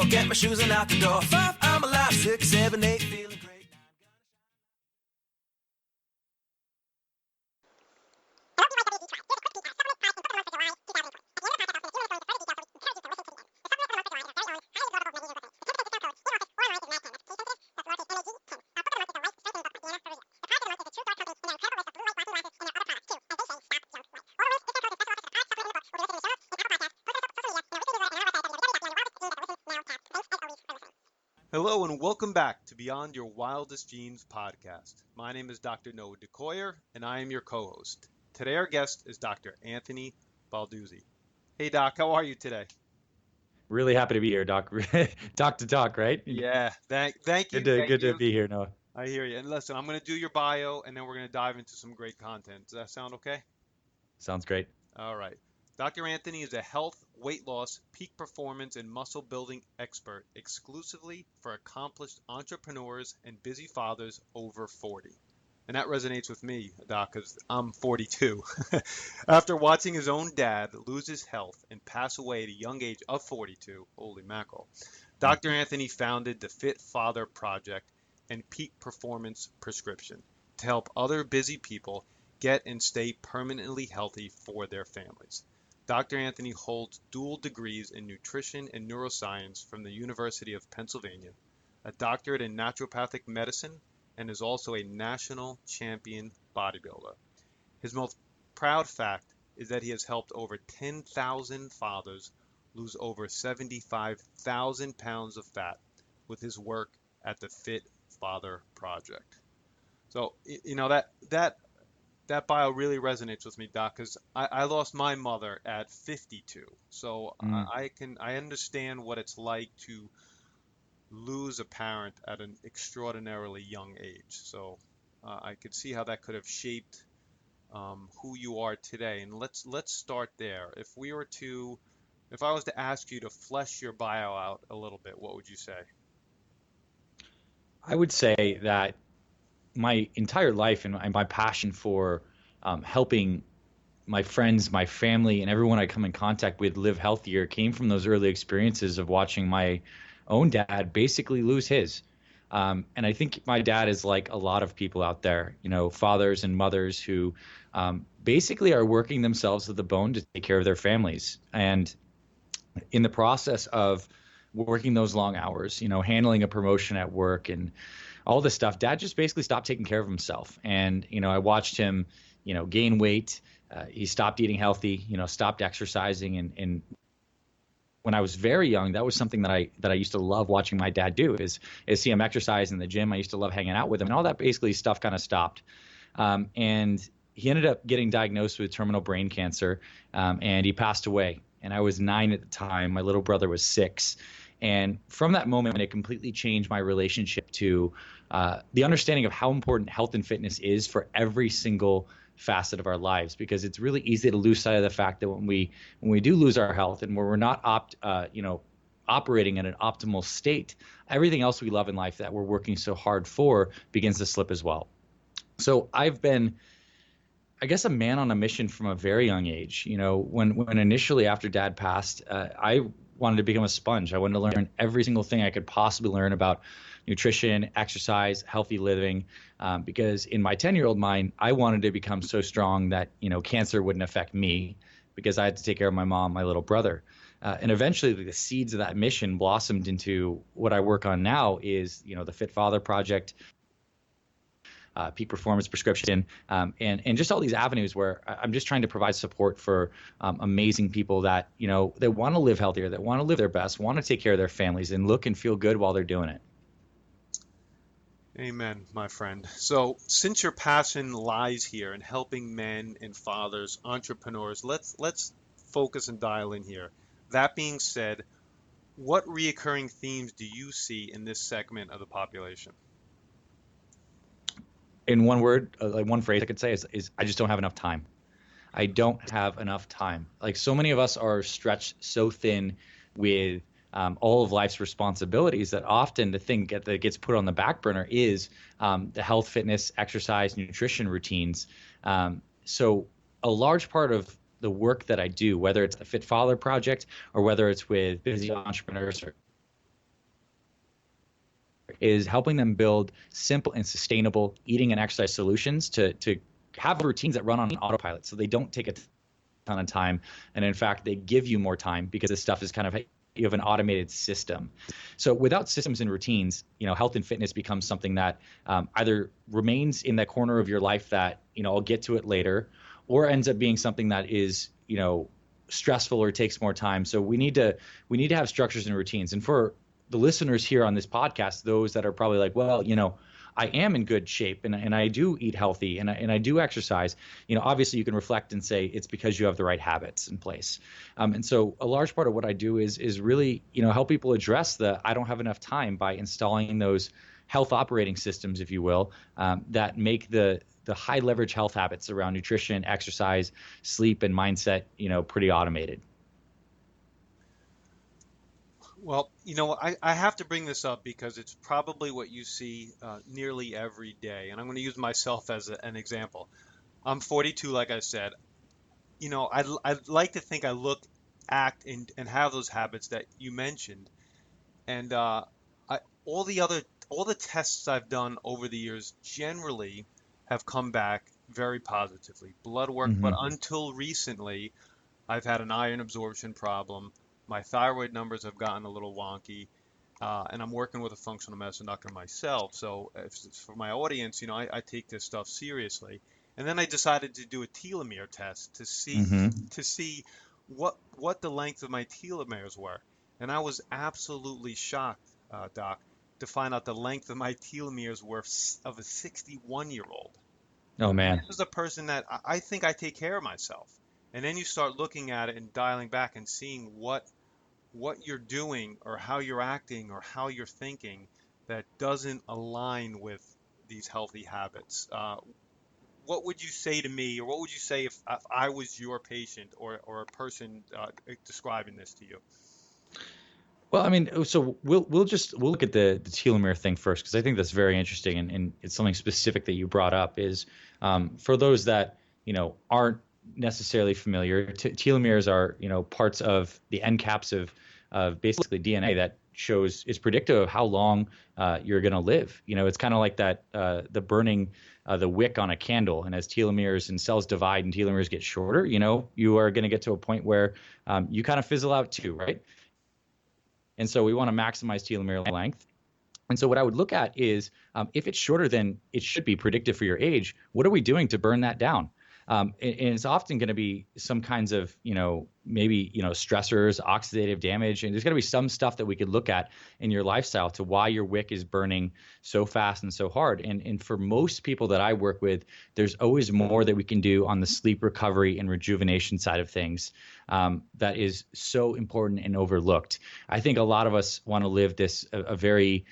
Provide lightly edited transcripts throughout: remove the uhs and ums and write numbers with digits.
get my shoes and out the door. 5, I'm alive. 6, 7, 8, feeling great. Hello and welcome back to Beyond Your Wildest Genes podcast. My name is Dr. Noah DeCoyer and I am your co-host. Today our guest is Dr. Anthony Balduzzi. Hey Doc, how are you today? Really happy to be here, Doc. Talk to talk, right? Yeah, thank you. Good to be here, Noah. I hear you. And listen, I'm going to do your bio and then we're going to dive into some great content. Does that sound okay? Sounds great. All right. Dr. Anthony is a health, weight loss, peak performance, and muscle building expert exclusively for accomplished entrepreneurs and busy fathers over 40. And that resonates with me, Doc, because I'm 42. After watching his own dad lose his health and pass away at a young age of 42, holy mackerel, Dr. Anthony founded the Fit Father Project and Peak Performance Prescription to help other busy people get and stay permanently healthy for their families. Dr. Anthony holds dual degrees in nutrition and neuroscience from the University of Pennsylvania, a doctorate in naturopathic medicine, and is also a national champion bodybuilder. His most proud fact is that he has helped over 10,000 fathers lose over 75,000 pounds of fat with his work at the Fit Father Project. So, you know, that bio really resonates with me, Doc, because I lost my mother at 52. So I understand what it's like to lose a parent at an extraordinarily young age. So I could see how that could have shaped who you are today. And let's start there. If I was to ask you to flesh your bio out a little bit, what would you say? I would say that my entire life and my passion for helping my friends, my family, and everyone I come in contact with live healthier came from those early experiences of watching my own dad basically lose his. And I think my dad is like a lot of people out there, you know, fathers and mothers who basically are working themselves to the bone to take care of their families. And in the process of working those long hours, you know, handling a promotion at work and all this stuff, Dad just basically stopped taking care of himself. And, you know, I watched him, you know, gain weight. He stopped eating healthy, you know, stopped exercising. And when I was very young, that was something that I used to love watching my dad do is see him exercise in the gym. I used to love hanging out with him, and all that basically stuff kind of stopped. And he ended up getting diagnosed with terminal brain cancer, and he passed away. And I was 9 at the time. My little brother was 6. And from that moment, it completely changed my relationship to the understanding of how important health and fitness is for every single facet of our lives, because it's really easy to lose sight of the fact that when we do lose our health and where we're not operating in an optimal state, everything else we love in life that we're working so hard for begins to slip as well. So I've been, I guess, a man on a mission from a very young age. You know, when initially after Dad passed, I wanted to become a sponge. I wanted to learn every single thing I could possibly learn about nutrition, exercise, healthy living, because in my 10-year-old mind, I wanted to become so strong that, you know, cancer wouldn't affect me because I had to take care of my mom, my little brother. And eventually the seeds of that mission blossomed into what I work on now is, you know, the Fit Father Project, Peak Performance Prescription, and just all these avenues where I'm just trying to provide support for amazing people that, you know, that want to live healthier, that want to live their best, want to take care of their families and look and feel good while they're doing it. Amen, my friend. So since your passion lies here in helping men and fathers, entrepreneurs, let's focus and dial in here. That being said, what reoccurring themes do you see in this segment of the population? In one word, like one phrase I could say is I just don't have enough time. I don't have enough time. Like so many of us are stretched so thin with all of life's responsibilities that often the thing that gets put on the back burner is the health, fitness, exercise, nutrition routines. So a large part of the work that I do, whether it's the Fit Father Project or whether it's with busy entrepreneurs or is helping them build simple and sustainable eating and exercise solutions to have routines that run on autopilot, so they don't take a ton of time, and in fact they give you more time because this stuff is kind of, you have an automated system. So without systems and routines, health and fitness becomes something that either remains in that corner of your life that, I'll get to it later, or ends up being something that is, stressful or takes more time. So we need to have structures and routines. And for the listeners here on this podcast, those that are probably like, well, I am in good shape and I do eat healthy and I do exercise, obviously you can reflect and say it's because you have the right habits in place. And so a large part of what I do is really, help people address the I don't have enough time by installing those health operating systems, if you will, that make the high leverage health habits around nutrition, exercise, sleep, and mindset, pretty automated. Well, I have to bring this up because it's probably what you see nearly every day. And I'm going to use myself as an example. I'm 42, like I said. I'd like to think I look, act, and have those habits that you mentioned. And all the tests I've done over the years generally have come back very positively. Blood work, but until recently, I've had an iron absorption problem. My thyroid numbers have gotten a little wonky, and I'm working with a functional medicine doctor myself. So for my audience, I take this stuff seriously. And then I decided to do a telomere test to see what the length of my telomeres were. And I was absolutely shocked, Doc, to find out the length of my telomeres were of a 61-year-old. Oh, man. This is a person that I think I take care of myself. And then you start looking at it and dialing back and seeing what you're doing or how you're acting or how you're thinking that doesn't align with these healthy habits. What would you say to me, or what would you say if I was your patient or a person describing this to you? Well, I mean, so we'll look at the telomere thing first, because I think that's very interesting, and it's something specific that you brought up is for those that aren't necessarily familiar, telomeres are parts of the end caps of basically DNA that is predictive of how long you're going to live. It's kind of like that the burning the wick on a candle, and as telomeres and cells divide and telomeres get shorter, you are going to get to a point where you kind of fizzle out too, right? And so we want to maximize telomere length. And so what I would look at is if it's shorter than it should be predicted for your age, what are we doing to burn that down? And it's often going to be some kinds of, maybe, stressors, oxidative damage. And there's going to be some stuff that we could look at in your lifestyle to why your wick is burning so fast and so hard. And for most people that I work with, there's always more that we can do on the sleep recovery and rejuvenation side of things that is so important and overlooked. I think a lot of us want to live a very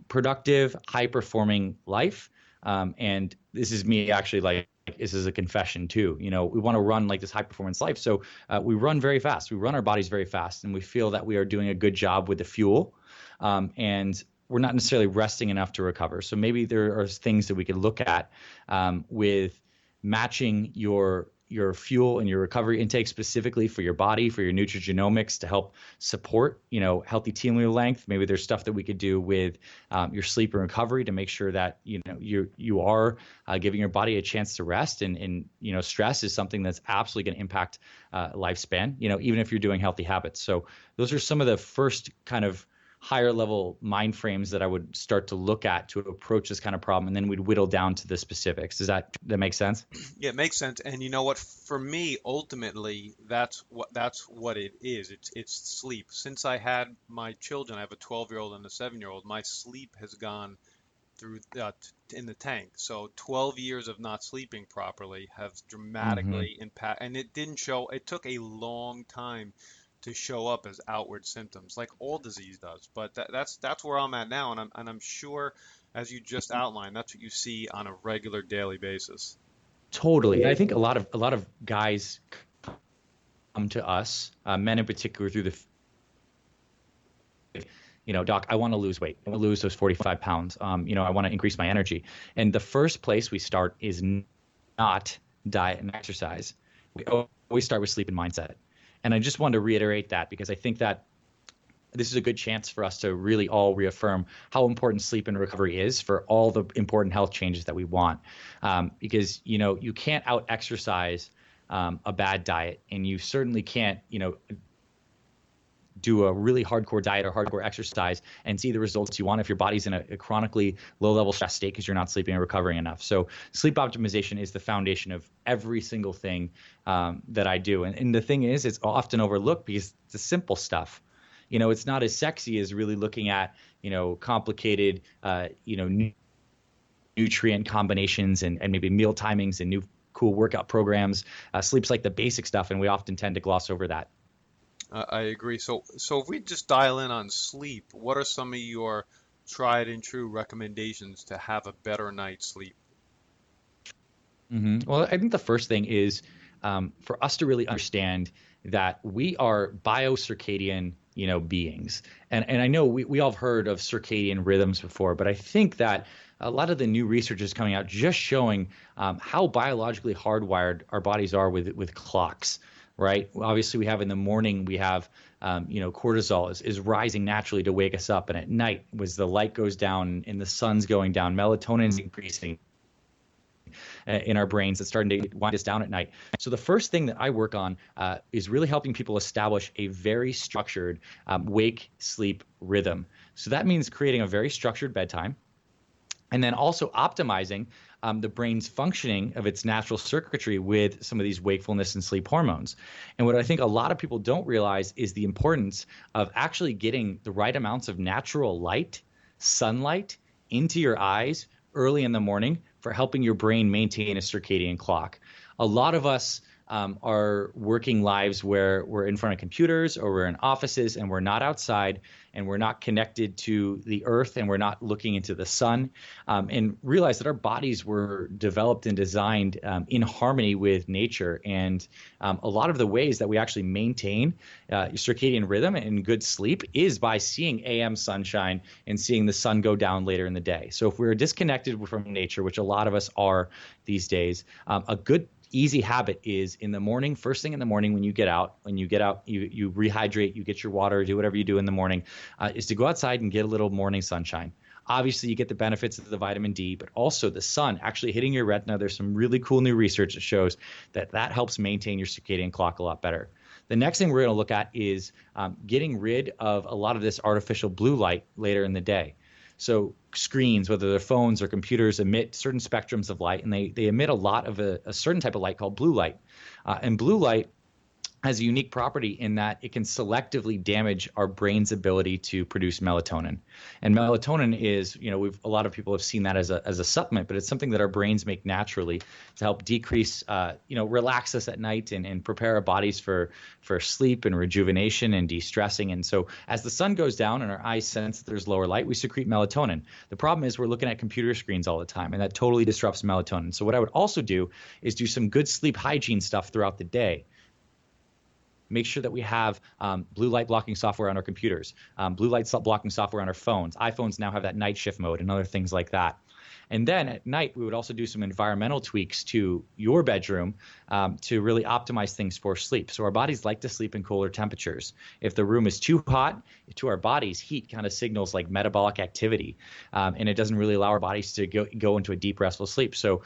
productive, high-performing life. And this is me actually this is a confession too. We want to run like this high performance life. So we run very fast. We run our bodies very fast, and we feel that we are doing a good job with the fuel. And we're not necessarily resting enough to recover. So maybe there are things that we could look at with matching your fuel and your recovery intake specifically for your body, for your nutrigenomics to help support, healthy telomere length. Maybe there's stuff that we could do with your sleep and recovery to make sure that, you are giving your body a chance to rest. And stress is something that's absolutely going to impact lifespan, even if you're doing healthy habits. So those are some of the first kind of higher level mind frames that I would start to look at to approach this kind of problem, and then we'd whittle down to the specifics. Does that make sense? Yeah, it makes sense. And you know what? For me, ultimately, that's what it is. It's sleep. Since I had my children, I have a 12-year-old and a 7-year-old. My sleep has gone through in the tank. So 12 years of not sleeping properly have dramatically impacted. And it didn't show. It took a long time to show up as outward symptoms, like all disease does. But that's where I'm at now, and I'm sure, as you just outlined, that's what you see on a regular daily basis. Totally. I think a lot of guys come to us, men in particular, through doc, I want to lose weight. I want to lose those 45 pounds. I want to increase my energy. And the first place we start is not diet and exercise. We always start with sleep and mindset. And I just wanted to reiterate that, because I think that this is a good chance for us to really all reaffirm how important sleep and recovery is for all the important health changes that we want. Because, you can't out exercise a bad diet, and you certainly can't, do a really hardcore diet or hardcore exercise and see the results you want if your body's in a chronically low level stress state because you're not sleeping and recovering enough. So sleep optimization is the foundation of every single thing that I do. And the thing is, it's often overlooked because it's the simple stuff. It's not as sexy as really looking at, complicated, nutrient combinations and maybe meal timings and new cool workout programs. Sleep's like the basic stuff, and we often tend to gloss over that. I agree. So if we just dial in on sleep, what are some of your tried and true recommendations to have a better night's sleep? Well, I think the first thing is for us to really understand that we are biocircadian, beings. And I know we all have heard of circadian rhythms before, but I think that a lot of the new research is coming out just showing how biologically hardwired our bodies are with clocks. Right. Obviously, we have in the morning, we have, cortisol is rising naturally to wake us up. And at night, as the light goes down and the sun's going down, melatonin is increasing in our brains. It's starting to wind us down at night. So the first thing that I work on is really helping people establish a very structured wake-sleep rhythm. So that means creating a very structured bedtime, and then also optimizing the brain's functioning of its natural circuitry with some of these wakefulness and sleep hormones. And what I think a lot of people don't realize is the importance of actually getting the right amounts of natural light, sunlight, into your eyes early in the morning for helping your brain maintain a circadian clock. A lot of us are working lives where we're in front of computers or we're in offices and we're not outside and we're not connected to the earth and we're not looking into the sun, and realize that our bodies were developed and designed in harmony with nature. And a lot of the ways that we actually maintain circadian rhythm and good sleep is by seeing AM sunshine and seeing the sun go down later in the day. So if we're disconnected from nature, which a lot of us are these days, a good easy habit is in the morning, first thing in the morning when you get out, you rehydrate, you get your water, do whatever you do in the morning, is to go outside and get a little morning sunshine. Obviously, you get the benefits of the vitamin D, but also the sun actually hitting your retina. There's some really cool new research that shows that helps maintain your circadian clock a lot better. The next thing we're going to look at is getting rid of a lot of this artificial blue light later in the day. So screens, whether they're phones or computers, emit certain spectrums of light, and they emit a lot of a certain type of light called blue light. And blue light has a unique property in that it can selectively damage our brain's ability to produce melatonin. And melatonin is, a lot of people have seen that as a supplement, but it's something that our brains make naturally to help decrease, relax us at night and prepare our bodies for sleep and rejuvenation and de-stressing. And so as the sun goes down and our eyes sense that there's lower light, we secrete melatonin. The problem is we're looking at computer screens all the time, and that totally disrupts melatonin. So what I would also do is do some good sleep hygiene stuff throughout the day. Make sure that we have blue light blocking software on our computers, blue light blocking software on our phones. iPhones now have that night shift mode and other things like that. And then at night, we would also do some environmental tweaks to your bedroom to really optimize things for sleep. So our bodies like to sleep in cooler temperatures. If the room is too hot, to our bodies, heat kind of signals like metabolic activity, and it doesn't really allow our bodies to go into a deep, restful sleep. So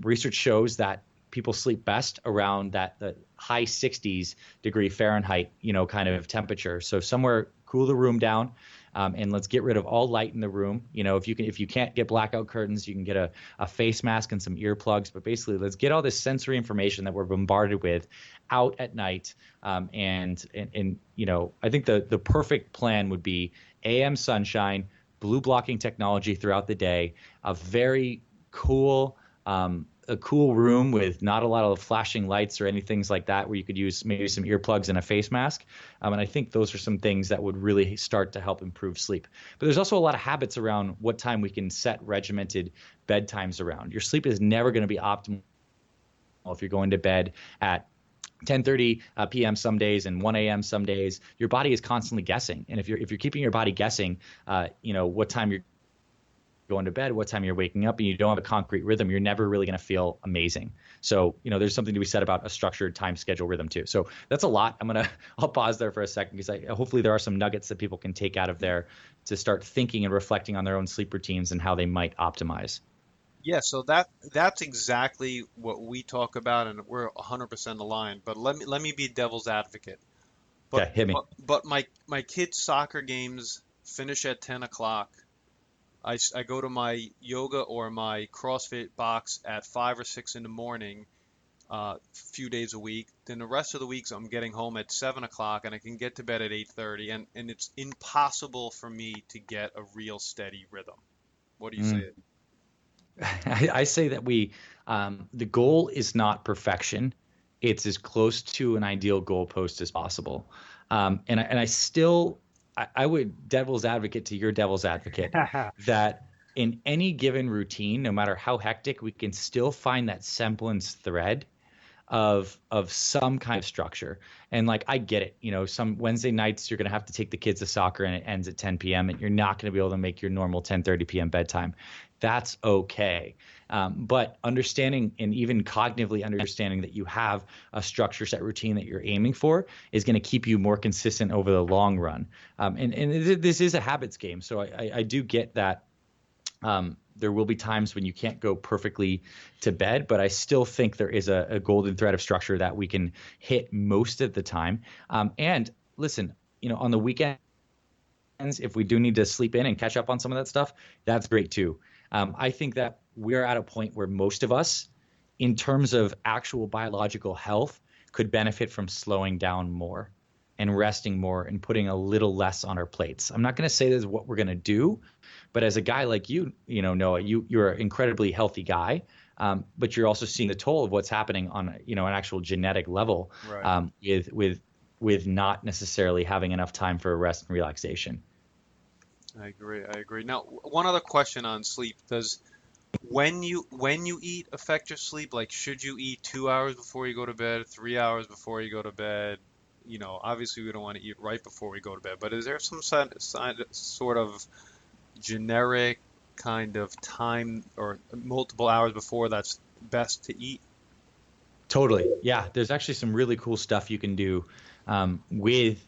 research shows that people sleep best around the high 60s degree Fahrenheit, kind of temperature. So somewhere cool the room down, and let's get rid of all light in the room. If you can't get blackout curtains, you can get a face mask and some earplugs. But basically, let's get all this sensory information that we're bombarded with out at night. And I think the perfect plan would be AM sunshine, blue blocking technology throughout the day, a very cool a cool room with not a lot of flashing lights or anything like that, where you could use maybe some earplugs and a face mask. And I think those are some things that would really start to help improve sleep. But there's also a lot of habits around what time we can set regimented bedtimes around. Your sleep is never going to be optimal if you're going to bed at 10:30 p.m. some days and 1 a.m. some days. Your body is constantly guessing. And if you're keeping your body guessing, what time you're going to bed, what time you're waking up, and you don't have a concrete rhythm, you're never really going to feel amazing. So, there's something to be said about a structured time schedule rhythm too. So that's a lot. I'll pause there for a second because hopefully there are some nuggets that people can take out of there to start thinking and reflecting on their own sleep routines and how they might optimize. Yeah, so that's exactly what we talk about, and we're 100% aligned. But let me be devil's advocate. Okay, hit me. But my kids' soccer games finish at 10 o'clock. I go to my yoga or my CrossFit box at 5 or 6 in the morning, few days a week. Then the rest of the weeks I'm getting home at 7 o'clock, and I can get to bed at 8:30, and it's impossible for me to get a real steady rhythm. What do you say? I say that the goal is not perfection. It's as close to an ideal goalpost as possible. I would devil's advocate to your devil's advocate that in any given routine, no matter how hectic, we can still find that semblance thread of some kind of structure. And like, I get it, some Wednesday nights you're going to have to take the kids to soccer and it ends at 10 p.m. and you're not going to be able to make your normal 10:30 p.m. bedtime. That's okay. But understanding and even cognitively understanding that you have a structure set routine that you're aiming for is going to keep you more consistent over the long run. And this is a habits game. So I do get that. There will be times when you can't go perfectly to bed, but I still think there is a golden thread of structure that we can hit most of the time. And listen, on the weekends, if we do need to sleep in and catch up on some of that stuff, that's great too. I think that we're at a point where most of us, in terms of actual biological health, could benefit from slowing down more and resting more and putting a little less on our plates. I'm not going to say this is what we're going to do, but as a guy like you, Noah, you're an incredibly healthy guy, but you're also seeing the toll of what's happening on, an actual genetic level, Right. with not necessarily having enough time for rest and relaxation. I agree. Now, one other question on sleep. Does when you eat affect your sleep? Like, should you eat 2 hours before you go to bed, 3 hours before you go to bed? Obviously we don't want to eat right before we go to bed, but is there some sort of generic kind of time or multiple hours before that's best to eat? Totally. Yeah. There's actually some really cool stuff you can do with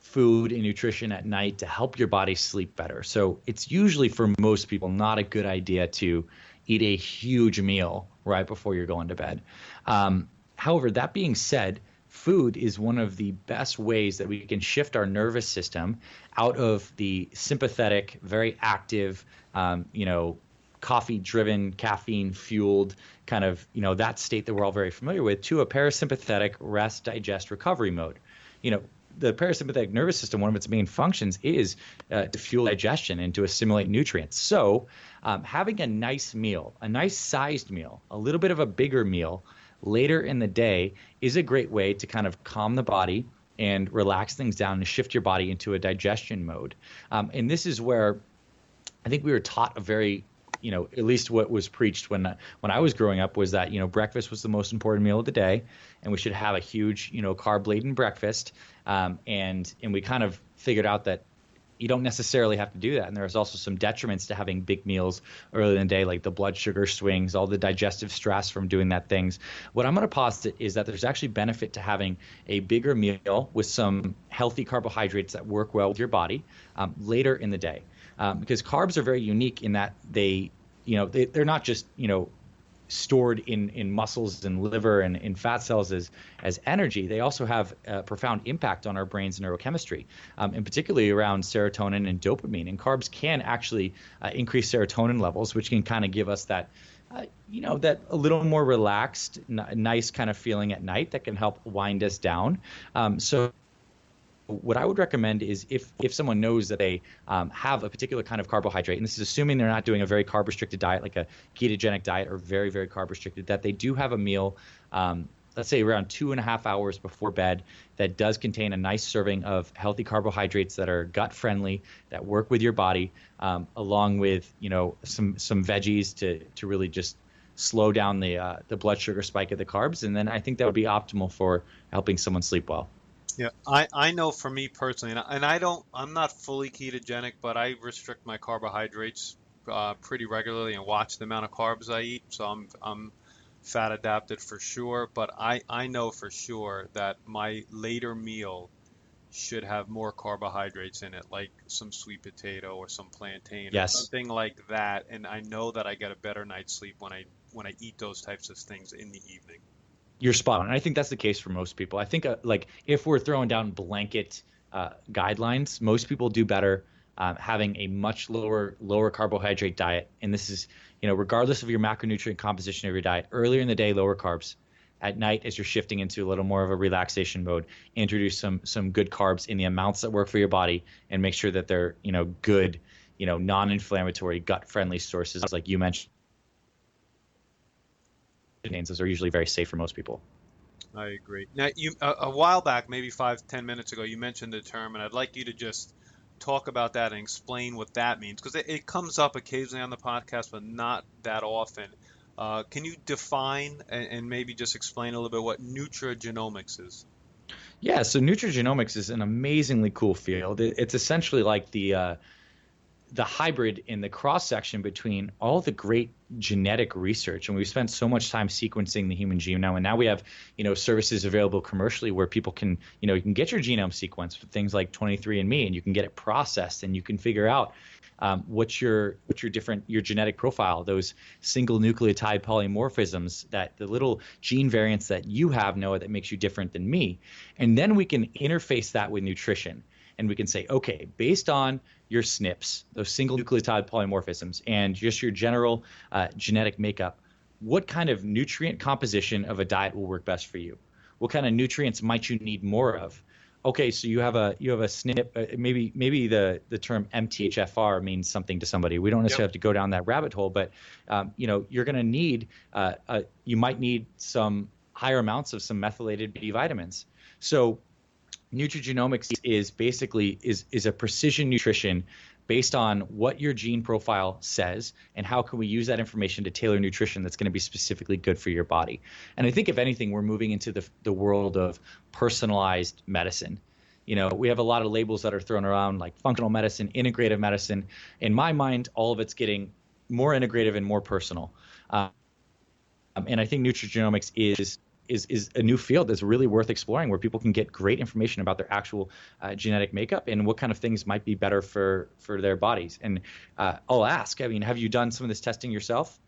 food and nutrition at night to help your body sleep better. So it's usually for most people not a good idea to eat a huge meal right before you're going to bed. However, that being said, food is one of the best ways that we can shift our nervous system out of the sympathetic, very active, coffee-driven, caffeine-fueled kind of, that state that we're all very familiar with, to a parasympathetic rest, digest, recovery mode. The parasympathetic nervous system, one of its main functions is to fuel digestion and to assimilate nutrients. So having a nice meal, a nice sized meal, a little bit of a bigger meal later in the day is a great way to kind of calm the body and relax things down and shift your body into a digestion mode. And this is where I think we were taught a very, at least what was preached when I was growing up was that, breakfast was the most important meal of the day and we should have a huge, carb-laden breakfast. And we kind of figured out that you don't necessarily have to do that. And there's also some detriments to having big meals early in the day, like the blood sugar swings, all the digestive stress from doing that things. What I'm going to posit is that there's actually benefit to having a bigger meal with some healthy carbohydrates that work well with your body later in the day. Because carbs are very unique in that they're not just, stored in muscles and liver and in fat cells as energy. They also have a profound impact on our brain's neurochemistry, and particularly around serotonin and dopamine. And carbs can actually increase serotonin levels, which can kind of give us that, that a little more relaxed, nice kind of feeling at night that can help wind us down. So what I would recommend is if someone knows that they have a particular kind of carbohydrate, and this is assuming they're not doing a very carb-restricted diet, like a ketogenic diet or very, very carb-restricted, that they do have a meal, let's say around 2.5 hours before bed, that does contain a nice serving of healthy carbohydrates that are gut-friendly, that work with your body, along with some veggies to really just slow down the blood sugar spike of the carbs. And then I think that would be optimal for helping someone sleep well. Yeah, I know for me personally, and I'm not fully ketogenic, but I restrict my carbohydrates pretty regularly and watch the amount of carbs I eat. So I'm fat adapted for sure. But I know for sure that my later meal should have more carbohydrates in it, like some sweet potato or some plantain or Yes. something like that. And I know that I get a better night's sleep when I eat those types of things in the evening. You're spot on. And I think that's the case for most people. I think like if we're throwing down blanket guidelines, most people do better having a much lower carbohydrate diet. And this is, regardless of your macronutrient composition of your diet, earlier in the day, lower carbs. At night, as you're shifting into a little more of a relaxation mode, introduce some good carbs in the amounts that work for your body, and make sure that they're good, non-inflammatory, gut-friendly sources, like you mentioned. Those are usually very safe for most people. I agree. Now, a while back, maybe 5, 10 minutes ago, you mentioned the term, and I'd like you to just talk about that and explain what that means, because it comes up occasionally on the podcast, but not that often. Can you define and maybe just explain a little bit what nutrigenomics is? Yeah, so nutrigenomics is an amazingly cool field. It's essentially like the hybrid in the cross section between all the great genetic research, and we've spent so much time sequencing the human genome, and now we have services available commercially where people can you can get your genome sequenced with things like 23andMe, and you can get it processed, and you can figure out what's your genetic profile, those single nucleotide polymorphisms, that the little gene variants that you have, Noah, that makes you different than me, and then we can interface that with nutrition. And we can say, okay, based on your SNPs, those single nucleotide polymorphisms, and just your general genetic makeup, what kind of nutrient composition of a diet will work best for you? What kind of nutrients might you need more of? Okay, so you have a SNP. Maybe the term MTHFR means something to somebody. We don't necessarily have to go down that rabbit hole, but you're going to need you might need some higher amounts of some methylated B vitamins. So nutrigenomics is basically is a precision nutrition based on what your gene profile says, and how can we use that information to tailor nutrition that's going to be specifically good for your body. And I think, if anything, we're moving into the world of personalized medicine. We have a lot of labels that are thrown around, like functional medicine, integrative medicine. In my mind, all of it's getting more integrative and more personal. And I think nutrigenomics is a new field that's really worth exploring, where people can get great information about their actual genetic makeup and what kind of things might be better for their bodies. And I'll ask, have you done some of this testing yourself?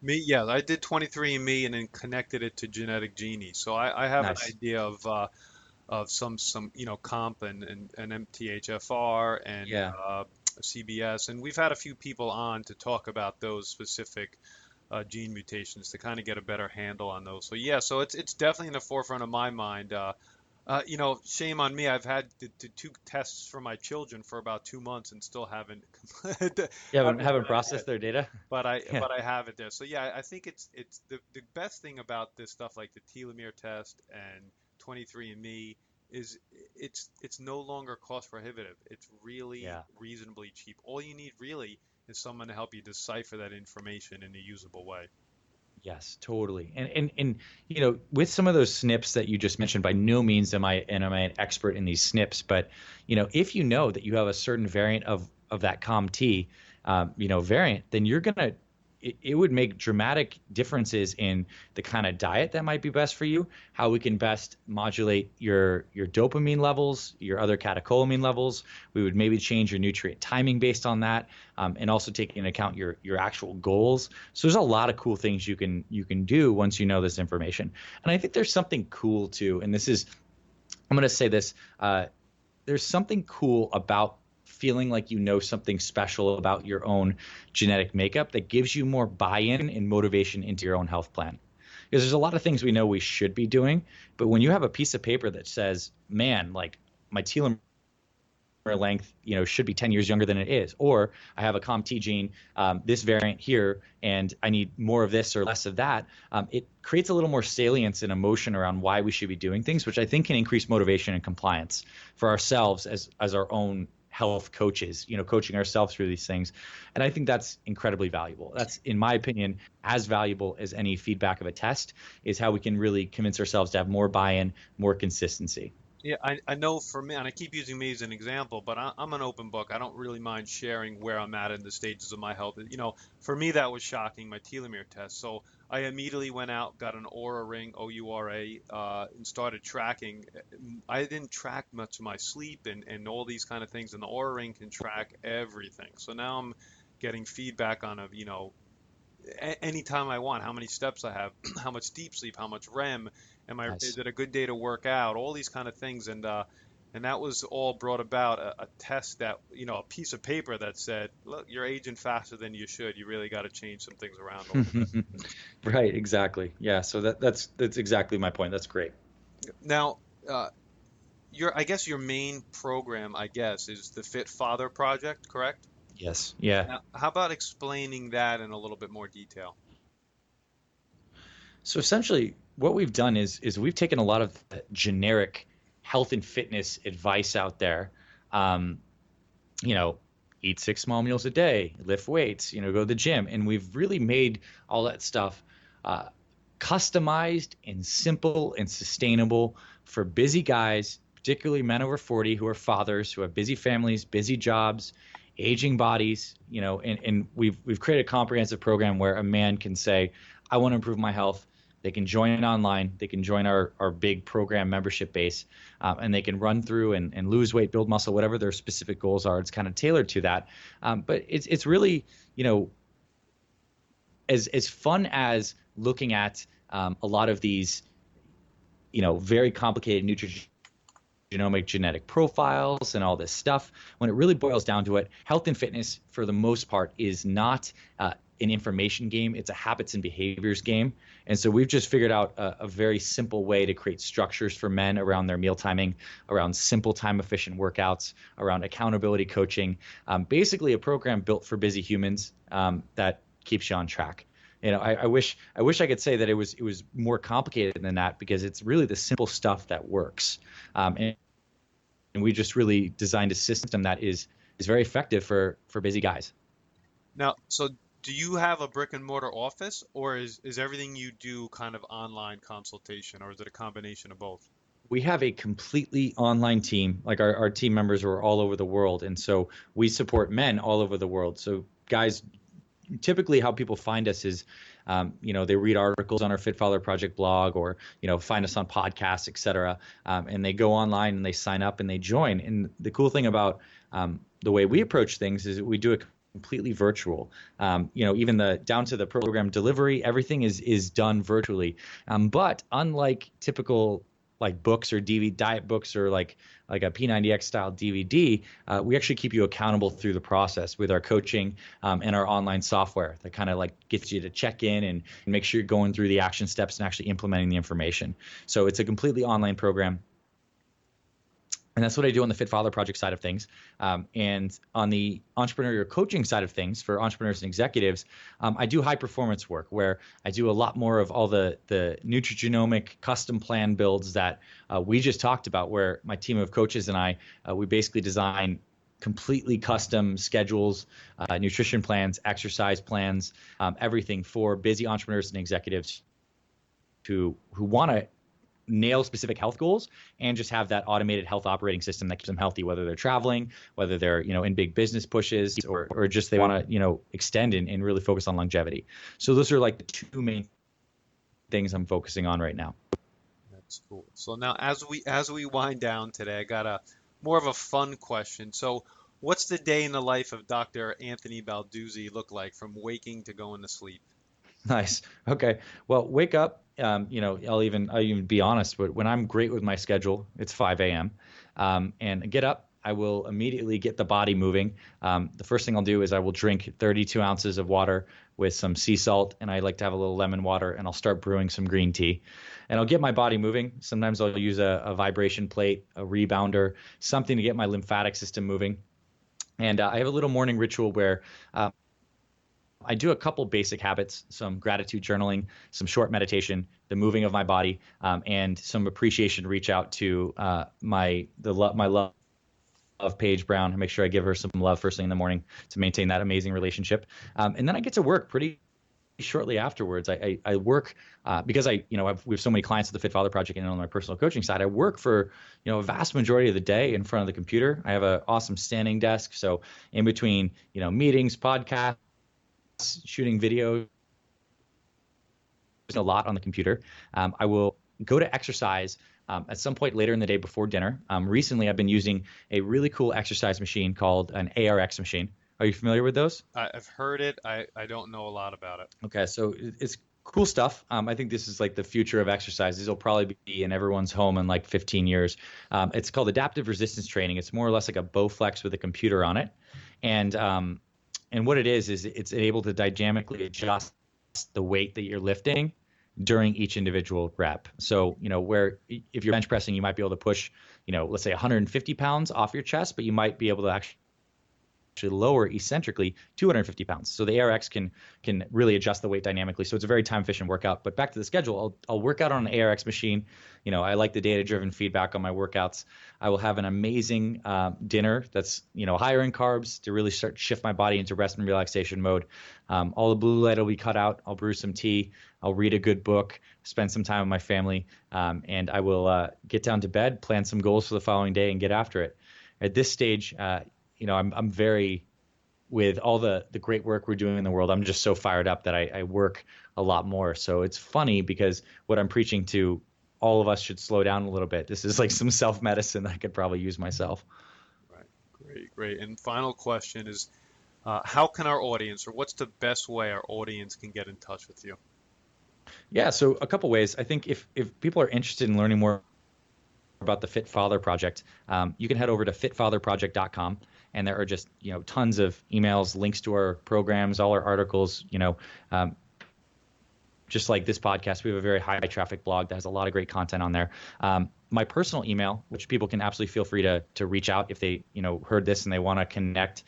Me, yeah, I did 23andMe and then connected it to Genetic Genie. So I have Nice. an idea of some comp and MTHFR and Yeah. CBS, and we've had a few people on to talk about those specific gene mutations to kind of get a better handle on those. So yeah, so it's definitely in the forefront of my mind. Shame on me. I've had the 2 tests for my children for about 2 months and still haven't You haven't processed their data? but I Yeah. but I have it there. So yeah, I think it's the best thing about this stuff, like the telomere test and 23andMe, is it's no longer cost prohibitive. It's really Yeah. reasonably cheap. All you need really is someone to help you decipher that information in a usable way. Yes, totally. And with some of those SNPs that you just mentioned, by no means am I an expert in these SNPs, but if you know that you have a certain variant of that COMT variant, then you're gonna it would make dramatic differences in the kind of diet that might be best for you, how we can best modulate your dopamine levels, your other catecholamine levels. We would maybe change your nutrient timing based on that, and also take into account your actual goals. So there's a lot of cool things you can do once you know this information. And I think there's something cool too, and I'm going to say this, there's something cool about feeling like you know something special about your own genetic makeup that gives you more buy-in and motivation into your own health plan. Because there's a lot of things we know we should be doing, but when you have a piece of paper that says, man, like my telomere length, should be 10 years younger than it is, or I have a COMT gene, this variant here, and I need more of this or less of that, it creates a little more salience and emotion around why we should be doing things, which I think can increase motivation and compliance for ourselves as our own health coaches, coaching ourselves through these things. And I think that's incredibly valuable. That's, in my opinion, as valuable as any feedback of a test, is how we can really convince ourselves to have more buy-in, more consistency. Yeah, I know for me, and I keep using me as an example, but I'm an open book. I don't really mind sharing where I'm at in the stages of my health. For me, that was shocking, my telomere test. So I immediately went out, got an Aura ring, OURA, and started tracking. I didn't track much of my sleep and all these kind of things, and the Aura ring can track everything. So now I'm getting feedback on anytime I want, how many steps I have, how much deep sleep, how much REM, is Nice. it a good day to work out, all these kind of things, and that was all brought about a test that a piece of paper that said, look, you're aging faster than you should. You really got to change some things around a little bit. Right, exactly. Yeah, so that's exactly my point. That's great. Now, I guess your main program, I guess, is the Fit Father Project, correct? Yes. Yeah. Now, how about explaining that in a little bit more detail? So essentially, what we've done is we've taken a lot of the generic health and fitness advice out there. Um, you know, eat 6 small meals a day, lift weights, go to the gym, and we've really made all that stuff uh, customized and simple and sustainable for busy guys, particularly men over 40 who are fathers, who have busy families, busy jobs, aging bodies, and we've created a comprehensive program where a man can say, I want to improve my health. They can join online. They can join our big program membership base, and they can run through and lose weight, build muscle, whatever their specific goals are. It's kind of tailored to that. But it's really, as fun as looking at a lot of these, very complicated nutrigenomic genetic profiles and all this stuff. When it really boils down to it, health and fitness, for the most part, is not an information game. It's a habits and behaviors game. And so we've just figured out a very simple way to create structures for men around their meal timing, around simple time efficient workouts, around accountability coaching, basically a program built for busy humans that keeps you on track. I wish I could say that it was more complicated than that, because it's really the simple stuff that works. And we just really designed a system that is very effective for busy guys. Now, so do you have a brick and mortar office, or is everything you do kind of online consultation, or is it a combination of both? We have a completely online team. Like our team members are all over the world. And so we support men all over the world. So guys, typically how people find us is, they read articles on our Fit Father Project blog, or, find us on podcasts, et cetera. And they go online and they sign up and they join. And the cool thing about the way we approach things is that we do it completely virtual. Even down to the program delivery, everything is done virtually. But unlike typical like books or DVD diet books, or like a P90X style DVD, we actually keep you accountable through the process with our coaching and our online software that kind of like gets you to check in and make sure you're going through the action steps and actually implementing the information. So it's a completely online program. And that's what I do on the Fit Father Project side of things. And on the entrepreneurial coaching side of things for entrepreneurs and executives, I do high performance work where I do a lot more of all the nutrigenomic custom plan builds that we just talked about, where my team of coaches and I, we basically design completely custom schedules, nutrition plans, exercise plans, everything for busy entrepreneurs and executives who want to nail specific health goals and just have that automated health operating system that keeps them healthy, whether they're traveling, whether they're, in big business pushes, or just they want to, extend and really focus on longevity. So those are like the two main things I'm focusing on right now. That's cool. So now, as we wind down today, I got a more of a fun question. So, what's the day in the life of Dr. Anthony Balduzzi look like, from waking to going to sleep? Nice. Okay. Well, wake up. I'll even be honest. But when I'm great with my schedule, it's 5 a.m. And get up. I will immediately get the body moving. The first thing I'll do is I will drink 32 ounces of water with some sea salt, and I like to have a little lemon water, and I'll start brewing some green tea. And I'll get my body moving. Sometimes I'll use a vibration plate, a rebounder, something to get my lymphatic system moving. And I have a little morning ritual where I do a couple basic habits, some gratitude journaling, some short meditation, the moving of my body, and some appreciation. Reach out to my love of Paige Brown and make sure I give her some love first thing in the morning to maintain that amazing relationship. And then I get to work pretty shortly afterwards, I work because we have so many clients at the Fit Father Project and on my personal coaching side. I work for a vast majority of the day in front of the computer. I have an awesome standing desk, so in between meetings, podcasts, shooting videos, a lot on the computer. I will go to exercise at some point later in the day before dinner. Recently, I've been using a really cool exercise machine called an ARX machine. Are you familiar with those? I've heard it. I don't know a lot about it. Okay, so it's cool stuff. I think this is like the future of exercise. These will probably be in everyone's home in like 15 years. It's called adaptive resistance training. It's more or less like a Bowflex with a computer on it. And what it is it's able to dynamically adjust the weight that you're lifting during each individual rep. So, where if you're bench pressing, you might be able to push, let's say 150 pounds off your chest, but you might be able to actually lower eccentrically 250 pounds. So the ARX can really adjust the weight dynamically. So it's a very time efficient workout. But back to the schedule, I'll work out on an ARX machine. I like the data driven feedback on my workouts. I will have an amazing dinner that's higher in carbs to really start to shift my body into rest and relaxation mode. All the blue light will be cut out. I'll brew some tea. I'll read a good book, spend some time with my family, and I will get down to bed, plan some goals for the following day, and get after it. At this stage, I'm very, with all the great work we're doing in the world, I'm just so fired up that I work a lot more. So it's funny because what I'm preaching to all of us should slow down a little bit. This is like some self-medicine that I could probably use myself. Right. Great. And final question is, how can our audience, or what's the best way our audience can get in touch with you? Yeah, so a couple ways. I think if people are interested in learning more about the Fit Father Project, you can head over to fitfatherproject.com. And there are just, tons of emails, links to our programs, all our articles, just like this podcast. We have a very high traffic blog that has a lot of great content on there. My personal email, which people can absolutely feel free to reach out if they, heard this and they want to connect,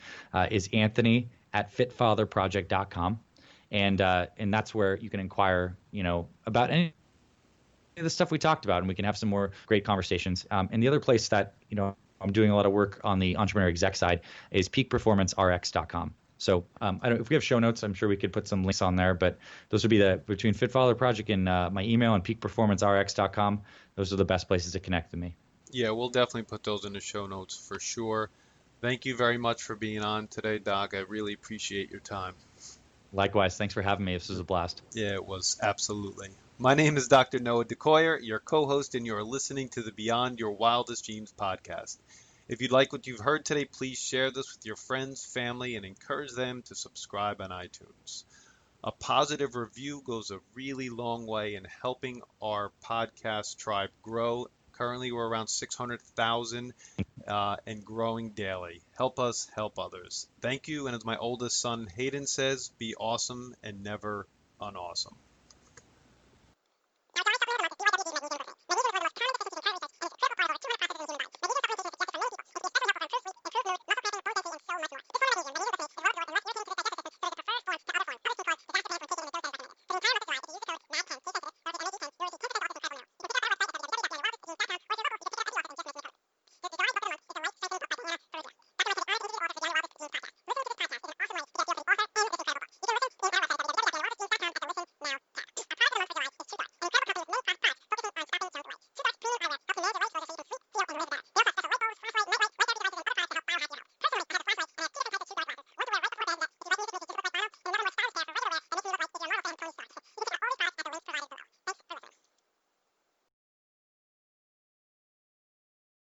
is anthony@fitfatherproject.com. And that's where you can inquire, about any of the stuff we talked about, and we can have some more great conversations. And the other place that, I'm doing a lot of work on the entrepreneur exec side is peakperformancerx.com. So if we have show notes, I'm sure we could put some links on there, but those would be between Fit Father Project and my email and peakperformancerx.com. Those are the best places to connect with me. Yeah, we'll definitely put those in the show notes for sure. Thank you very much for being on today, Doc. I really appreciate your time. Likewise. Thanks for having me. This was a blast. Yeah, it was. Absolutely. My name is Dr. Noah DeCoyer, your co-host, and you're listening to the Beyond Your Wildest Dreams podcast. If you like what you've heard today, please share this with your friends, family, and encourage them to subscribe on iTunes. A positive review goes a really long way in helping our podcast tribe grow. Currently, we're around 600,000 and growing daily. Help us help others. Thank you, and as my oldest son Hayden says, be awesome and never unawesome. Podcast.